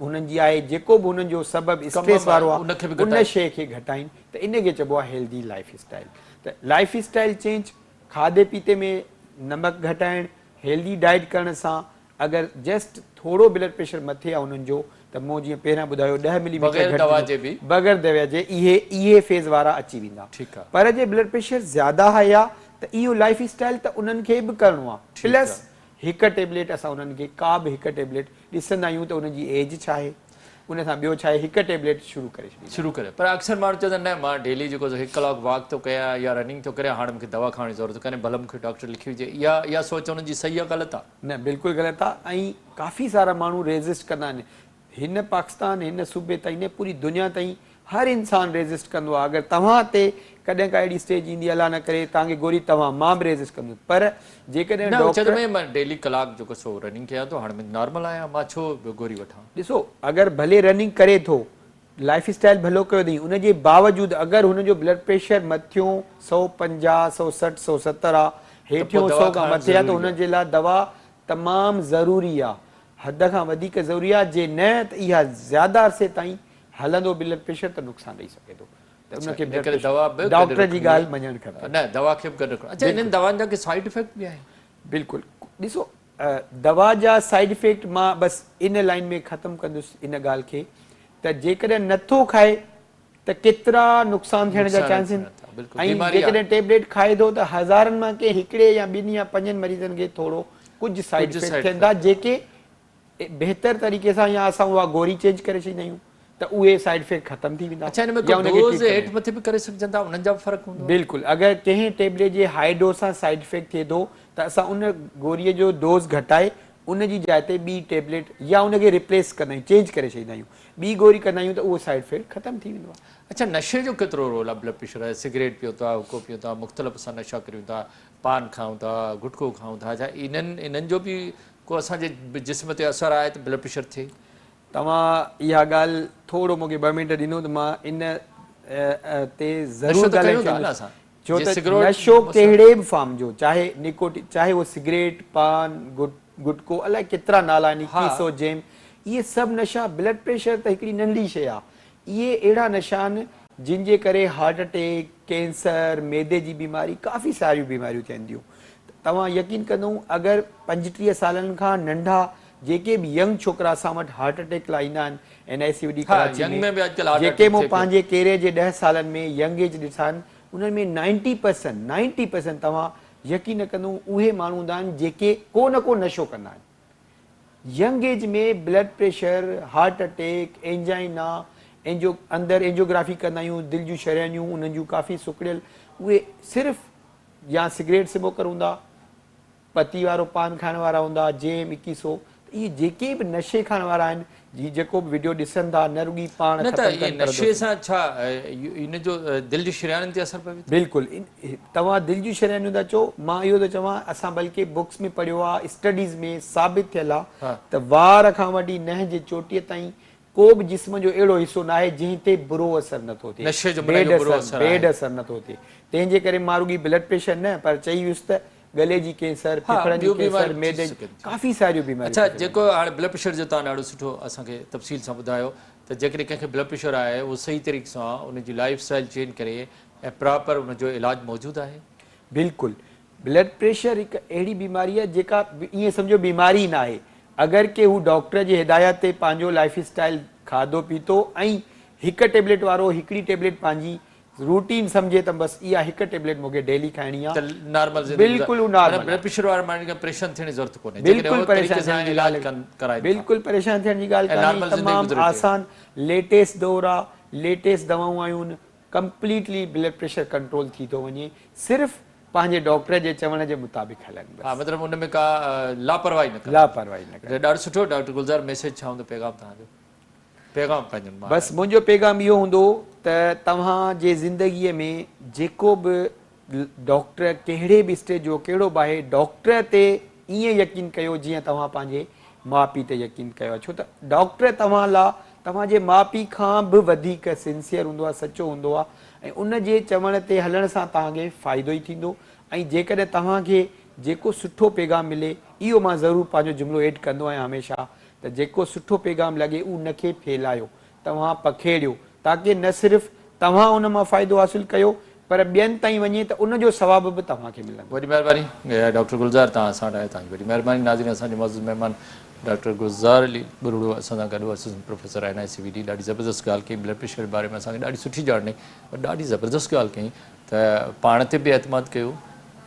हुननि जी आहे, जेको बि हुननि जो सबबु स्ट्रेस वारो आहे उन शइ खे घटाइनि, त इन खे चइबो आहे हेल्दी लाइफ स्टाइल। त लाइफ स्टाइल चेंज, खाधे पीते में नमक घटाइणु, हेल्दी डाइट करण सां अगरि जस्ट थोरो ब्लड प्रेशर मथे आहे उन्हनि जो त मूं जीअं पहिरियां ॿुधायो 10 मिलीमीटर बग़ैर दवा जे इहे फेज़ वारा अची वेंदा। पर जे ब्लड प्रेशर ज़्यादा हाई आहे त इहो लाइफ स्टाइल त उन्हनि खे बि करिणो आहे, प्लस हिकु टेबलेट असां उन्हनि खे का बि हिकु टेबलेट ॾिसंदा आहियूं त उनजी एज छा आहे, उन सां ॿियो छा आहे, हिकु टेबलेट शुरू करे। पर अक्सर माण्हू चवंदा आहिनि न मां डेली जेको 1 कलाक वॉक थो कयां या रनिंग थो करियां, हाणे मूंखे दवा खाइण जी ज़रूरत कान्हे, भले मूंखे डॉक्टर लिखी हुजे, इहा सोच उन्हनि जी सही आहे ग़लति आहे? न, बिल्कुलु ग़लति आहे। ऐं काफ़ी सारा माण्हू रेज़िस्ट कंदा आहिनि, हिन पाकिस्तान हिन सूबे ताईं न पूरी दुनिया ताईं हर इंसान रेज़िस्ट कंदो आहे। अगरि तव्हां ते कॾहिं का अहिड़ी स्टेज ईंदी अलाह न करे तव्हांखे गोरी मां बि रेज़िस्ट कंदुसि, पर जेकॾहिं मां डेली कलाक जेको सो रनिंग कयां थो, हाणे नॉर्मल आहियां, मां छो गोरी वठां? ॾिसो, अगरि भले रनिंग करे थो, लाइफ स्टाइल भलो कयो अथई, उनजे बावजूदि अगरि हुनजो ब्लड प्रेशर मथियों 150, 160, 170 आहे, हेठियों 100 खां मथे आहे, त हुनजे लाइ दवा तमामु ज़रूरी आहे, हद खां वधीक ज़रूरी आहे। जे न त इहा ज़्यादा अरसे ताईं हलंदो ब्लड प्रेशर त नुक़सानु ॾेई सघे थो, त उनखे डॉक्टर जी ॻाल्हि मञणु खपे। न, दवा खे बि गॾु रखणु। अच्छा, इन्हनि दवाउनि जा के साइड इफेक्ट बि आहिनि? बिल्कुलु। ॾिसो, दवा जा साइड इफेक्ट मां बसि इन लाइन में ख़तमु कंदुसि इन ॻाल्हि खे त जेकॾहिं नथो खाए त त केतिरा नुक़सान थियण जा चांस आहिनि। बिल्कुलु ऐं बीमारी जेकॾहिं टेबलेट खाए थो त हज़ारनि मां कंहिं हिकिड़े या ॿिनि या पंजनि मरीज़नि खे थोरो कुझु साइड कुझु इफेक्ट side थियनि था, effect। जेके बहितर तरीक़े सां या असां उहा गोरी चेंज करे छॾींदा आहियूं त उहे साइड इफेक्ट ख़तम थी वेंदा अच्छा, हिन में या को उनखे डोज़ ठीक कंदा हेठि आहियूं। मथे बि करे सघजनि था, उन्हनि जा बि फ़र्क़ु हूंदो आहे? बिल्कुलु, अगरि कंहिं टेबलेट जे हाई डोज सां साइड इफेक्ट थिए थो त असां उन गोरीअ जो डोज़ घटाए उन जी जाइ ते ॿी टेबलेट या उनखे रिप्लेस कंदा आहियूं, चेंज करे छॾींदा आहियूं, ॿी गोरी कंदा आहियूं त उहो साइड इफेक्ट ख़तम थी वेंदो आहे। अच्छा, नशे जो केतिरो रोल आहे ब्लड प्रेशर आहे? सिगरेट पियो था, हुको पियो था, मुख़्तलिफ़ असां नशा करियूं था, पान खाऊं था, गुटको खाऊं था, छा इन्हनि जो बि को असांजे जिस्म ते असरु आहे त ब्लड प्रेशर थिए? तव्हां इहा ॻाल्हि थोरो मूंखे 2 मिंट ॾिनो त मां इन ते नशो ज़रूरु त कयूं ॻाल्हाइणु था न चाहींदुसि, असां? छो जीअं त सिगरेट नशो कहिड़े बि फॉर्म जो, चाहे निकोटिन, चाहे उहो सिगरेट, पान, गुटको, अलाए केतिरा नाला आहिनि, हा। कीसो, जेम, इहे सभु नशा, ब्लड प्रेशर त हिकिड़ी नंढी शइ आहे, इहे अहिड़ा नशा आहिनि जिन जे करे हार्ट अटैक, कैंसर, मैदे जी बीमारी, काफ़ी सारियूं बीमारियूं थियनि थियूं। तव्हां यकीन कंदो, अगरि 35 सालनि खां नंढा जेके बि यंग छोकिरा असां वटि हार्ट अटैक लाइ ईंदा आहिनि NICUD हा, कराची यंग में, में बि अॼुकल्ह हार्ट जेके अटैक मूं थिए पियो। पंहिंजे केरे जे 10 सालनि में यंग एज ॾिठा आहिनि, उन्हनि में 90% तव्हां यकीन कंदो उहे माण्हू हूंदा आहिनि जेके को न को नशो कंदा आहिनि। यंग एज में blood pressure, heart attack, angina, अंदरि एंजियोग्राफी कंदा आहियूं, दिलि जूं शरयनियूं उन्हनि जूं काफ़ी सुकड़ियल, उहे सिर्फ़ु या सिगरेट स्मोकर हूंदा, पती वारो पान खाइण वारा हूंदा, जेम, 2100, इहे जेके बि नशे खाइण वारा आहिनि, जी जेको बि वीडियो ॾिसनि था, न रुॻी पाण न त ख़तमु इहे कनि पर नशे सां छा इन जो दिलि जी शरियानि ते असरु पवे थो? बिल्कुलु, तव्हां दिलि जूं शरयनियूं था चओ, मां इहो थो चवां, असां बल्कि बुक्स में पढ़ियो आहे, स्टडीज़ में साबित थियल आहे हा। त वार खां वठी नह जे चोटीअ ताईं को बि जिस्म जो अहिड़ो हिसो न आहे जंहिं ते बुरो असरु नथो थिए, नशे जो माना इहो बुरो असरु आहे। बेड असरु नथो थिए। तंहिंजे करे मां रुॻी ब्लड प्रेशर न, पर चई वियुसि त गले जी कैंसर, हा, फेफड़नि जी ॿियूं कैंसर, बीमारियूं थी मैदे, सघनि थियूं। काफ़ी सारियूं बीमारियूं अच्छा, थी सघनि जेको हाणे ब्लड प्रेशर जो तव्हां ॾाढो सुठो असांखे तफ़सील सां ॿुधायो त जेकॾहिं कंहिंखे ब्लड प्रेशर आहे उहो सही तरीक़े सां उनजी लाइफ स्टाइल चेंज करे ऐं प्रॉपर उनजो इलाजु मौजूदु आहे? बिल्कुलु, ब्लड प्रेशर हिकु अहिड़ी बीमारी आहे जेका ईअं सम्झो बीमारी न आहे, अगरि के हू डॉक्टर जी हिदायत ते पंहिंजो लाइफ स्टाइल खाधो पीतो ऐं हिकु टेबलेट वारो हिकिड़ी टेबलेट पंहिंजी रूटीन सम्झे त बसि इहा हिकु टेबलेट मूंखे डेली खाइणी त आहे, नॉर्मल ज़िंदगी बिल्कुलु माना नॉर्मल ब्लड आहे, प्रेशर वारे माण्हुनि खे परेशान थियण जी ज़रूरत कोन्हे, जेकॾहिं बिल्कुलु उहो तरीक़े परेशान सां थियण जी इलाजु ॻाल्हि, कराइनि था बिल्कुलु परेशान थियण जी ॻाल्हि ऐं कान्हे, नॉर्मल ज़िंदगी तमामु गुज़रे थी। आसान लेटेस्ट दौर आहे, लेटेस्ट दवाऊं आयूं आहिनि, कंप्लीटली ब्लड प्रेशर कंट्रोल थी थो वञे, सिर्फ़ु पंहिंजे डॉक्टर जे चवण जे मुताबिक़ हलनि, हा, बसि मतिलबु उन में का लापरवाही न कनि। लापरवाही न कनि। ॾाढो सुठो डॉक्टर गुलज़ार, मैसेज छा हूंदो पैगाम तव्हांजो? पैगाम पंहिंजो बसि मुंहिंजो पैगाम इहो हूंदो त तव्हांजे ज़िंदगीअ में जेको बि डॉक्टर कहिड़े बि स्टेज जो कहिड़ो बि आहे, डॉक्टर ते ईअं यकीन कयो जीअं तव्हां पंहिंजे माउ पीउ ते यकीन कयो आहे, छो त डॉक्टर तव्हां लाइ तव्हांजे माउ पीउ खां बि वधीक सिंसियर हूंदो आहे, सचो हूंदो आहे, ऐं उन जे चवण ते हलण सां तव्हांखे फ़ाइदो ई थींदो। ऐं जेकॾहिं तव्हांखे जेको सुठो पैगाम मिले, इहो मां ज़रूरु पंहिंजो जुमिलो एड कंदो आहियां हमेशह, त जेको सुठो पैगाम लॻे उनखे फैलायो, तव्हां पखेड़ियो, ताकी न सिर्फ़ु तव्हां उन मां फ़ाइदो हासिलु कयो पर ॿियनि ताईं वञे त उनजो सवाबु बि तव्हांखे मिलंदो। वॾी महिरबानी डॉक्टर गुलज़ार, तव्हां असां वटि आयो, तव्हांजी वॾी महिरबानी। नाज़रीन, असांजे मौजूदु महिमान डॉक्टर गुलज़ार अली बुरुड़ो असां सां गॾु, असिस्टेंट प्रोफेसर NICVD। ॾाढी ज़बरदस्त ॻाल्हि कई, ब्लड प्रेशर जे बारे में असांखे ॾाढी सुठी ॼाण ॾिनी, पर ॾाढी ज़बरदस्त ॻाल्हि कई त पाण ते बि एतमाद कयो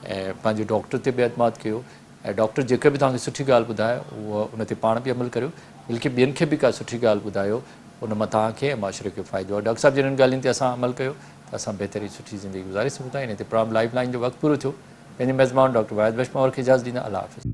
ऐं पंहिंजे डॉक्टर ते बि एतमाद कयो, ऐं डॉक्टर जेके बि तव्हांखे सुठी ॻाल्हि ॿुधाए उहा उन ते पाण बि अमल करियो, बल्कि ॿियनि खे बि का सुठी ॻाल्हि ॿुधायो, उन मां तव्हांखे ऐं माशरे खे फ़ाइदो आहे। डॉक्टर साहिब जिन्हनि ॻाल्हियुनि ते असां अमल कयो त असां बहितरीन सुठी ज़िंदगी गुज़ारे सघूं था। इन ते प्रोग्राम लाइफ लाइन जो वक़्तु पूरो थियो। पंहिंजे मेज़बान डॉक्टर वाहिद बशमोर खे इजाज़त ॾींदा। अल्लाह हाफ़िज़।